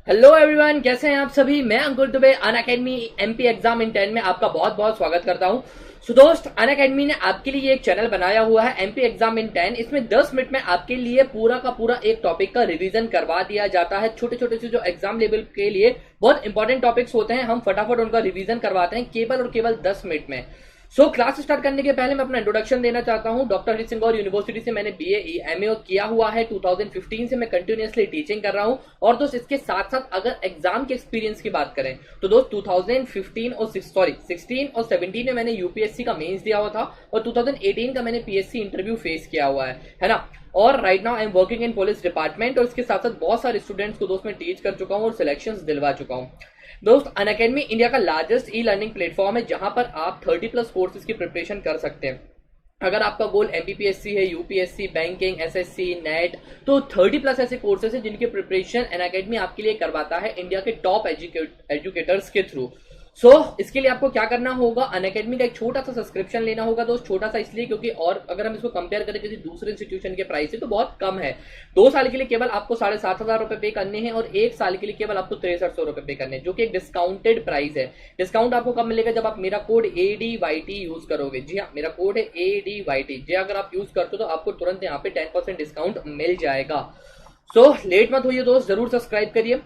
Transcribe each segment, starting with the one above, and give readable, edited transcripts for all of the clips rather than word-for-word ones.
Hello everyone, कैसे हैं आप सभी। मैं Ankur Dubey Unacademy MP exam इन 10 में आपका बहुत बहुत स्वागत करता हूं। सो दोस्त, अनअकैडमी ने आपके लिए एक चैनल बनाया हुआ है एमपी एग्जाम इन 10। इसमें 10 मिनट में आपके लिए पूरा का पूरा एक टॉपिक का रिवीजन करवा दिया जाता है। छोटे छोटे से जो एग्जाम लेवल के लिए बहुत इंपॉर्टेंट टॉपिक्स होते हैं, हम फटाफट उनका रिवीजन करवाते हैं केवल और केवल 10 मिनट में। क्लास स्टार्ट करने के पहले मैं अपना इंट्रोडक्शन देना चाहता हूं। डॉक्टर हरि सिंह गौर यूनिवर्सिटी से मैंने बीए एमए किया हुआ है। 2015 से मैं कंटिन्यूअसली टीचिंग कर रहा हूं। और दोस्त, इसके साथ साथ अगर एग्जाम के एक्सपीरियंस की बात करें तो दोस्त 2015 और 16 और 17 में मैंने यूपीएससी का मेंस दिया हुआ था और 2018 का मैंने पीएससी इंटरव्यू फेस किया हुआ है ना। और right now I am working in police department और इसके साथ साथ बहुत सारे स्टूडेंट्स को दोस्त मैं टीच कर चुका हूं और सिलेक्शंस दिलवा चुका हूं। दोस्त, अनअकैडमी इंडिया का लार्जेस्ट ई लर्निंग प्लेटफॉर्म है जहां पर आप 30+ कोर्सेज की प्रिपरेशन कर सकते हैं। अगर आपका गोल एमपीपीएससी है, यूपीएससी, बैंकिंग, एसएससी, नेट, तो 30+ ऐसे कोर्सेज हैं जिनकी प्रिपरेशन अनअकैडमी आपके लिए करवाता है इंडिया के टॉप एजुकेटर्स के थ्रू। इसके लिए आपको क्या करना होगा, अनअकैडमी का एक छोटा सा सब्सक्रिप्शन लेना होगा। दोस्त, छोटा सा इसलिए क्योंकि और अगर हम इसको कंपेयर करें किसी दूसरे इंस्टीट्यूशन के प्राइस से तो बहुत कम है। 2 साल के लिए केवल आपको 7,500 रुपए पे करने हैं और 1 साल के लिए केवल आपको 6300 रुपए पे करने हैं, जो कि एक डिस्काउंटेड प्राइस है। डिस्काउंट आपको कब मिलेगा, जब आप मेरा कोड ADYT यूज करोगे। जी हाँ, मेरा कोड है ADYT। जी, अगर आप यूज करते हो तो आपको तुरंत यहाँ पे 10% डिस्काउंट मिल जाएगा। लेट मत होइए दोस्त, जरूर सब्सक्राइब करिए।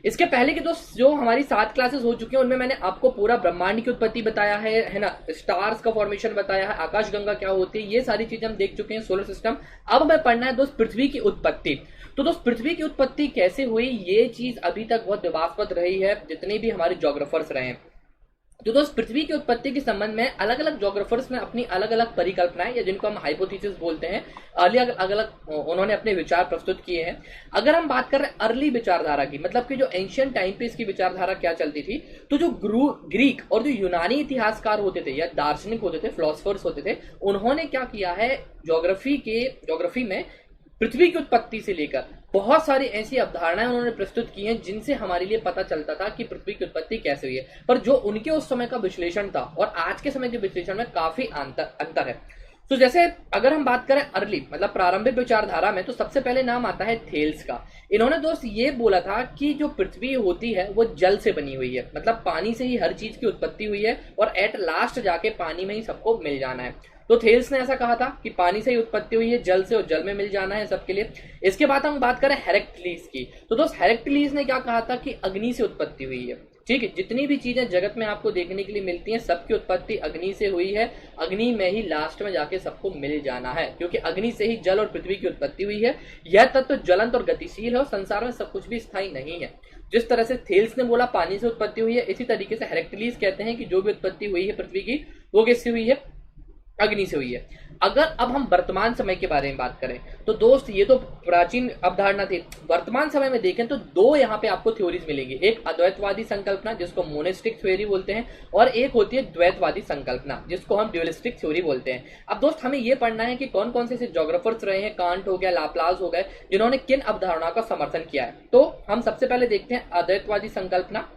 इसके पहले के दोस्त जो हमारी 7 क्लासेस हो चुकी हैं उनमें मैंने आपको पूरा ब्रह्मांड की उत्पत्ति बताया है ना, स्टार्स का फॉर्मेशन बताया है, आकाशगंगा क्या होती है, ये सारी चीजें हम देख चुके हैं, सोलर सिस्टम। अब हमें पढ़ना है दोस्त पृथ्वी की उत्पत्ति। तो दोस्त, पृथ्वी की उत्पत्ति कैसे हुई, ये चीज अभी तक बहुत विवादास्पद रही है जितने भी हमारे ज्योग्राफर्स रहे हैं। तो दोस्त, पृथ्वी की उत्पत्ति के संबंध में अलग अलग ज्योग्राफर्स ने अपनी अलग अलग परिकल्पनाएं या जिनको हम हाइपोथेसिस बोलते हैं, अलग अलग उन्होंने अपने विचार प्रस्तुत किए हैं। अगर हम बात कर रहे हैं अर्ली विचारधारा की, मतलब कि जो एंशियंट टाइम पे इसकी विचारधारा क्या चलती थी, तो जो ग्रीक और जो यूनानी इतिहासकार होते थे या दार्शनिक होते थे, फिलोसफर्स होते थे, उन्होंने क्या किया है, ज्योग्राफी में पृथ्वी की उत्पत्ति से लेकर बहुत सारी ऐसी अवधारणाएं उन्होंने प्रस्तुत की हैं जिनसे हमारे लिए पता चलता था कि पृथ्वी की उत्पत्ति कैसे हुई है। पर जो उनके उस समय का विश्लेषण था और आज के समय के विश्लेषण में काफी अंतर है। तो जैसे अगर हम बात करें अर्ली मतलब प्रारंभिक विचारधारा में, तो सबसे पहले नाम आता है थेल्स का। इन्होंने दोस्त ये बोला था कि जो पृथ्वी होती है वो जल से बनी हुई है, मतलब पानी से ही हर चीज की उत्पत्ति हुई है और एट लास्ट जाके पानी में ही सबको मिल जाना है। तो थेल्स ने ऐसा कहा था कि पानी से ही उत्पत्ति हुई है, जल से, और जल में मिल जाना है सबके लिए। इसके बाद हम बात करें हेरेक्टलीज की, तो दोस्त हेरेक्टलीज ने क्या कहा था कि अग्नि से उत्पत्ति हुई है। ठीक है, जितनी भी चीजें जगत में आपको देखने के लिए मिलती हैं सबकी उत्पत्ति अग्नि से हुई है। अग्नि में ही लास्ट में जाके सबको मिल जाना है, क्योंकि अग्नि से ही जल और पृथ्वी की उत्पत्ति हुई है। यह तत्व ज्वलंत और गतिशील है और संसार में सब कुछ भी स्थायी नहीं है। जिस तरह से थेल्स ने बोला पानी से उत्पत्ति हुई है, इसी तरीके से हेरेक्टलीज कहते हैं कि जो भी उत्पत्ति हुई है पृथ्वी की वो किससे हुई है, अग्नि से हुई है। अगर अब हम वर्तमान समय के बारे में बात करें तो दोस्त ये तो प्राचीन अवधारणा थी। वर्तमान समय में देखें तो 2 यहाँ पे आपको थ्योरीज मिलेंगी, एक अद्वैतवादी संकल्पना जिसको मोनेस्टिक थ्योरी बोलते हैं और एक होती है द्वैतवादी संकल्पना जिसको हम ड्यूलिस्टिक थ्योरी बोलते हैं। अब दोस्त हमें ये पढ़ना है कि कौन कौन से ऐसे ज्योग्राफर्स रहे हैं, कांट हो गया, लाप्लास हो गए, जिन्होंने किन अवधारणाओं का समर्थन किया है। तो हम सबसे पहले देखते हैं अद्वैतवादी संकल्पना।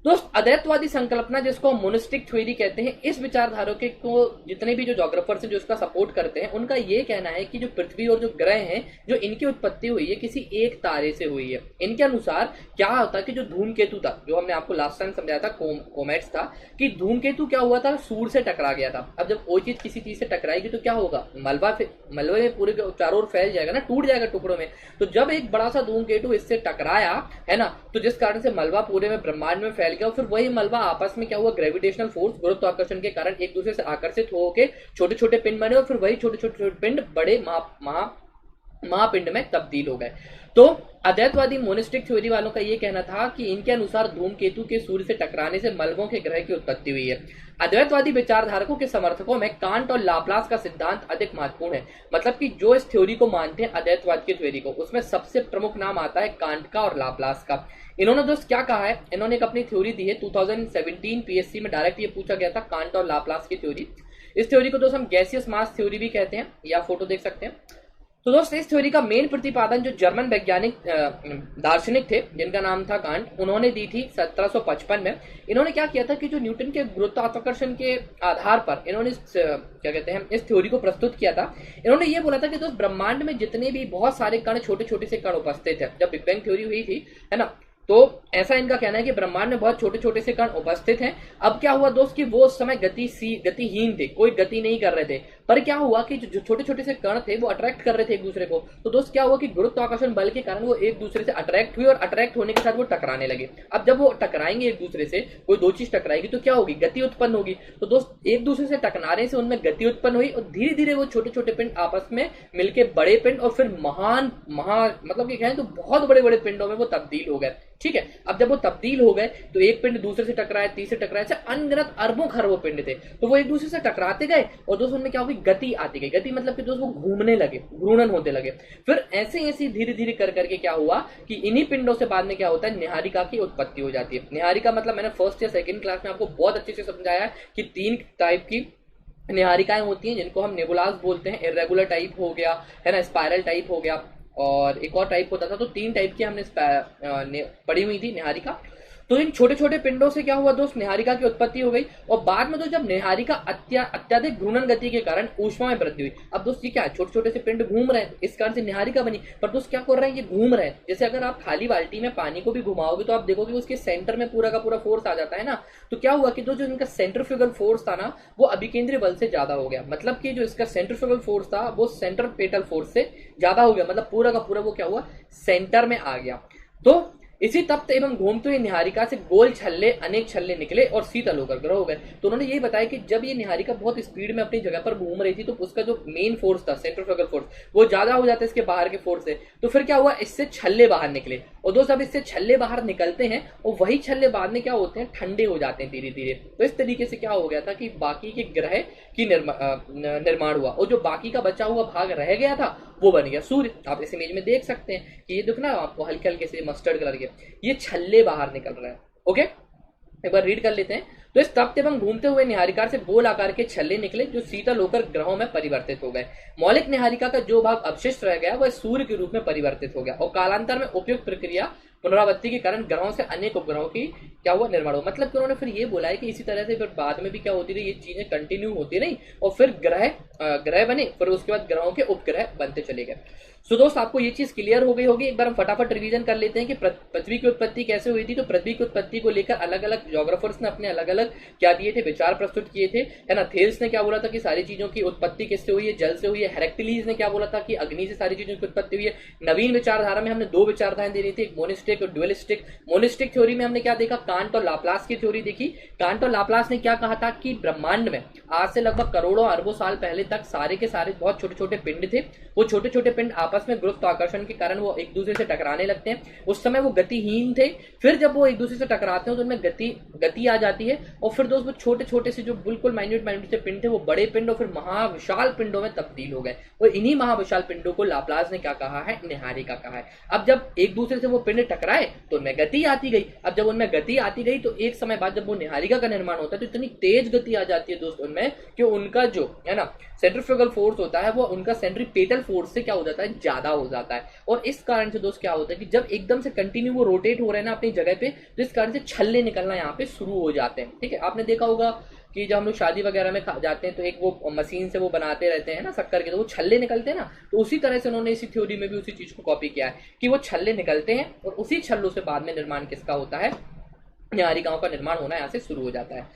दोस्त, अद्वैतवादी संकल्पना जिसको मोनिस्टिक थ्योरी कहते हैं, इस विचारधारा के को जितने भी जो ज्योग्राफर्स हैं जो इसका सपोर्ट करते हैं, उनका ये कहना है कि जो पृथ्वी और जो ग्रह हैं जो इनकी उत्पत्ति हुई है किसी एक तारे से हुई है। इनके अनुसार क्या होता है कि जो धूमकेतु था, जो हमने आपको लास्ट टाइम समझाया था, कोमेट्स था, कि धूमकेतु क्या हुआ था, सूर्य से टकरा गया था। अब जब कोई चीज किसी चीज से टकराएगी तो क्या होगा, मलबे में पूरे चारों ओर फैल जाएगा ना, टूट जाएगा टुकड़ों में। तो जब एक बड़ा सा धूमकेतु इससे टकराया है ना, तो जिस कारण से मलबा पूरे में ब्रह्मांड में फैल गया, फिर वही मलबा आपस में क्या हुआ, ग्रेविटेशनल फोर्स, गुरुत्वाकर्षण के कारण एक दूसरे से आकर्षित होकर छोटे छोटे पिंड बने और फिर वही छोटे छोटे पिंड बड़े महापिंड में तब्दील हो गए। तो अद्वैतवादी मोनिस्टिक थ्योरी वालों का यह कहना था कि इनके अनुसार धूमकेतु के सूर्य से टकराने से मलबों के ग्रह की उत्पत्ति हुई है। अद्वैतवादी विचारधारकों के समर्थकों में कांट और लाप्लास का सिद्धांत अधिक महत्वपूर्ण है। मतलब कि जो इस थ्योरी को मानते हैं अद्वैतवाद की थ्योरी को, उसमें सबसे प्रमुख नाम आता है कांट का और लाप्लास का। इन्होंने दोस्त क्या कहा है, इन्होंने एक अपनी थ्योरी दी है 2017 पीएससी में, डायरेक्ट ये पूछा गया था कांट और लाप्लास की थ्योरी। इस थ्योरी को दोस्त हम गैसियस मास थ्योरी भी कहते हैं, या फोटो देख सकते हैं। तो दोस्त इस थ्योरी का मेन प्रतिपादन जो जर्मन वैज्ञानिक दार्शनिक थे जिनका नाम था कांट, उन्होंने दी थी 1755 में। इन्होंने क्या किया था कि जो न्यूटन के गुरुत्वाकर्षण के आधार पर इन्होंने क्या कहते हैं इस थ्योरी को प्रस्तुत किया था। इन्होंने ये बोला था कि दोस्त ब्रह्मांड में जितने भी बहुत सारे कण, छोटे छोटे से कण उपस्थित है, जब बिग बैंग थ्योरी हुई थी है ना, तो ऐसा इनका कहना है कि ब्रह्मांड में बहुत छोटे छोटे से कण उपस्थित हैं। अब क्या हुआ दोस्त कि वो उस समय गतिहीन थे, कोई गति नहीं कर रहे थे, पर क्या हुआ कि जो छोटे छोटे से कण थे वो अट्रैक्ट कर रहे थे एक दूसरे को। तो दोस्त क्या हुआ कि गुरुत्वाकर्षण बल के कारण वो एक दूसरे से अट्रैक्ट हुए और अट्रैक्ट होने के साथ वो टकराने लगे। अब जब वो टकराएंगे एक दूसरे से, कोई दो चीज टकराएगी तो क्या होगी, गति उत्पन्न होगी। तो दोस्त एक दूसरे से टकराने से उनमें गति उत्पन्न हुई और धीरे धीरे वो छोटे छोटे पिंड आपस में मिलके बड़े पिंड और फिर मतलब कि कहें तो बहुत बड़े बड़े पिंडों में वो तब्दील हो गए। ठीक है, अब जब वो तब्दील हो गए तो एक पिंड दूसरे से टकराए, तीसरे टकराए, ऐसे अनगिनत अरबों खरबों पिंड थे, तो वो एक दूसरे से टकराते गए और दोस्तों उनमें क्या होगी, गति आती गई। गति मतलब कि दोस्तों वो घूमने लगे, घूर्णन होते लगे। फिर ऐसे ऐसे धीरे धीरे कर करके क्या हुआ कि इन्हीं पिंडों से बाद में क्या होता है, निहारिका की उत्पत्ति हो जाती है। निहारिका मतलब मैंने फर्स्ट या सेकंड क्लास में आपको बहुत अच्छे से समझाया कि 3 टाइप की निहारिकाएं होती हैं, जिनको हम नेबुलास बोलते हैं। इरेगुलर टाइप हो गया है ना, स्पाइरल टाइप हो गया, और एक और टाइप होता था। तो 3 टाइप की हमने पढ़ी हुई थी निहारिका। तो इन छोटे छोटे पिंडों से क्या हुआ दोस्त, निहारिका की उत्पत्ति हो गई। और बाद में तो जब निहारिका अत्याधिक घूर्णन गति के कारण ऊष्मा में वृद्धि हुई। अब दोस्त ये क्या है, छोटे छोटे से पिंड घूम रहे हैं, इस कारण से निहारिका बनी। पर दोस्त क्या कर रहे हैं, ये घूम रहे हैं। जैसे अगर आप खाली बाल्टी में पानी को भी घुमाओगे तो आप देखोगे उसके सेंटर में पूरा का पूरा फोर्स आ जाता है ना। तो क्या हुआ कि जो इनका सेंट्रीफ्यूगल फोर्स था ना, वो अभिकेंद्रीय बल से ज्यादा हो गया। मतलब कि जो इसका सेंट्रीफ्यूगल फोर्स था वो सेंट्रीपेटल फोर्स से ज्यादा हो गया। मतलब पूरा का पूरा वो क्या हुआ, सेंटर में आ गया। तो इसी तप्त एवं घूमते हुए निहारिका से गोल छल्ले अनेक छल्ले निकले और शीतल होकर ग्रह हो गए। तो उन्होंने यही बताया कि जब ये निहारिका बहुत स्पीड में अपनी जगह पर घूम रही थी तो उसका जो मेन फोर्स था, सेंट्रीफ्यूगल फोर्स, वो ज्यादा हो जाता है इसके बाहर के फोर्स से। तो फिर क्या हुआ, इससे छल्ले बाहर निकले। और दोस्तों अब इससे छल्ले बाहर निकलते हैं और वही छल्ले बाद में क्या होते हैं, ठंडे हो जाते हैं धीरे धीरे। तो इस तरीके से क्या हो गया था कि बाकी के ग्रह की निर्माण हुआ और जो बाकी का बचा हुआ भाग रह गया था वो बन गया सूर्य। आप इस इमेज में देख सकते हैं कि ये दिखना आपको हल्के हल्के से मस्टर्ड कलर के, ये छल्ले बाहर निकल रहे हैं। ओके, एक बार रीड कर लेते हैं। तो इस तप्त एवं घूमते हुए निहारिका से गोल आकार के छल्ले निकले जो शीतल होकर ग्रहों में परिवर्तित हो गए। मौलिक निहारिका का जो भाग अवशिष्ट रह गया वह सूर्य के रूप में परिवर्तित हो गया और कालांतर में उपयुक्त प्रक्रिया पुनरावृत्ति के कारण ग्रहों से अनेक उपग्रहों की क्या हुआ, निर्माण हुआ। मतलब कि उन्होंने फिर ये बोला है कि इसी तरह से फिर बाद में भी क्या होती रही, ये चीजें कंटिन्यू होती रही और फिर ग्रह बने, फिर उसके बाद ग्रहों के उपग्रह बनते चले गए। सो दोस्त आपको ये चीज क्लियर हो गई होगी। एक बार हम फटाफट रिवीजन कर लेते हैं कि पृथ्वी की उत्पत्ति कैसे हुई थी। तो पृथ्वी की उत्पत्ति को लेकर अलग अलग ज्योग्राफर्स ने अपने अलग अलग क्या दिए थे, विचार प्रस्तुत किए थे, है ना। थेल्स ने क्या बोला था कि सारी चीजों की उत्पत्ति किससे हुई है, जल से हुई है। हेरेक्टिलीज ने क्या बोला था कि अग्नि से सारी चीजों की उत्पत्ति हुई है। नवीन विचारधारा में हमने 2 विचारधाराएं दे रही थी, एक मोनिस्टिक और ड्यूअलिस्टिक। मोनिस्टिक थ्योरी में हमने क्या देखा, कांट और लाप्लास की थ्योरी देखी। कांट और लाप्लास ने क्या कहा था कि ब्रह्मांड में आज से लगभग करोड़ों अरबों साल पहले तक सारे के सारे बहुत छोटे छोटे पिंड थे। वो छोटे छोटे पिंड आपस में गुरुत्वाकर्षण के कारण वो एक दूसरे से टकराने लगते हैं। उस समय वो गतिहीन थे, फिर जब वो एक दूसरे से टकराते हैं तो उनमें गति आ जाती है और फिर दोस्त वो छोटे छोटे से जो बिल्कुल माइन्यूट से पिंड थे वो बड़े पिंड और फिर महाविशाल पिंडों में तब्दील हो गए। और इन्हीं महाविशाल पिंडों को लाप्लास ने क्या कहा है, निहारिका कहा है। अब जब एक दूसरे से वो पिंड टकराए तो उनमें गति आती गई। अब जब उनमें गति आती गई तो एक समय बाद जब वो निहारिका का निर्माण होता है तो इतनी तेज गति आ जाती है दोस्त उनमें कि उनका जो है ना सेंट्रीफ्यूगल फोर्स होता है वो उनका सेंट्रीपेटल फोर्स से क्या हो जाता है, ज्यादा हो जाता है। और इस कारण से दोस्त क्या होता है कि जब एकदम से कंटिन्यू वो रोटेट हो रहे हैं ना अपनी जगह पे, तो इस कारण से छल्ले निकलना यहाँ पे शुरू हो जाते हैं। ठीक है, आपने देखा होगा कि जब हम लोग शादी वगैरह में जाते हैं तो एक वो मशीन से वो बनाते रहते हैं ना शक्कर के, तो वो छल्ले निकलते हैं ना। तो उसी तरह से उन्होंने इसी थ्योरी में भी उसी चीज को कॉपी किया है कि वो छल्ले निकलते हैं और उसी छल्लों से बाद में निर्माण किसका होता है, निहारिकाओं का निर्माण होना यहाँ से शुरू हो जाता है।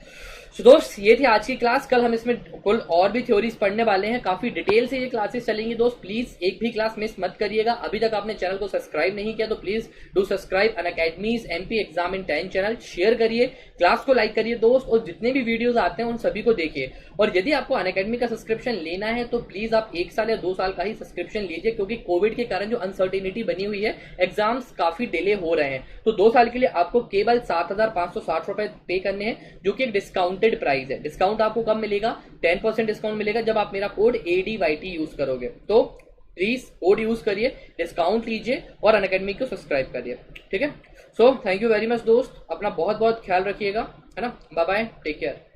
तो दोस्त ये थी आज की क्लास। कल हम इसमें कुल और भी थ्योरीज पढ़ने वाले हैं, काफी डिटेल से ये क्लासेस चलेंगी दोस्त। प्लीज एक भी क्लास मिस मत करिएगा। अभी तक आपने चैनल को सब्सक्राइब नहीं किया तो please do subscribe Unacademy's MP exam इन 10 चैनल। शेयर करिए, क्लास को लाइक करिए दोस्त, और जितने भी वीडियोस आते हैं उन सभी को देखिए। और यदि आपको अनअकैडमी का सब्सक्रिप्शन लेना है तो प्लीज आप 1 साल या 2 साल का ही सब्सक्रिप्शन लीजिए, क्योंकि कोविड के कारण जो अनसर्टेनिटी बनी हुई है, एग्जाम्स काफी डिले हो रहे हैं। तो 2 साल के लिए आपको केवल 7,560 रुपए पे करने हैं, जो कि एक डिस्काउंटेड प्राइस है। डिस्काउंट आपको कब मिलेगा, 10% डिस्काउंट मिलेगा जब आप मेरा कोड ADYT यूज करोगे। तो प्लीज कोड यूज करिए, डिस्काउंट लीजिए और अनअकैडमी को सब्सक्राइब करिए। ठीक है, so thank you very much दोस्त, अपना बहुत बहुत ख्याल रखिएगा, है ना। Bye bye, take care.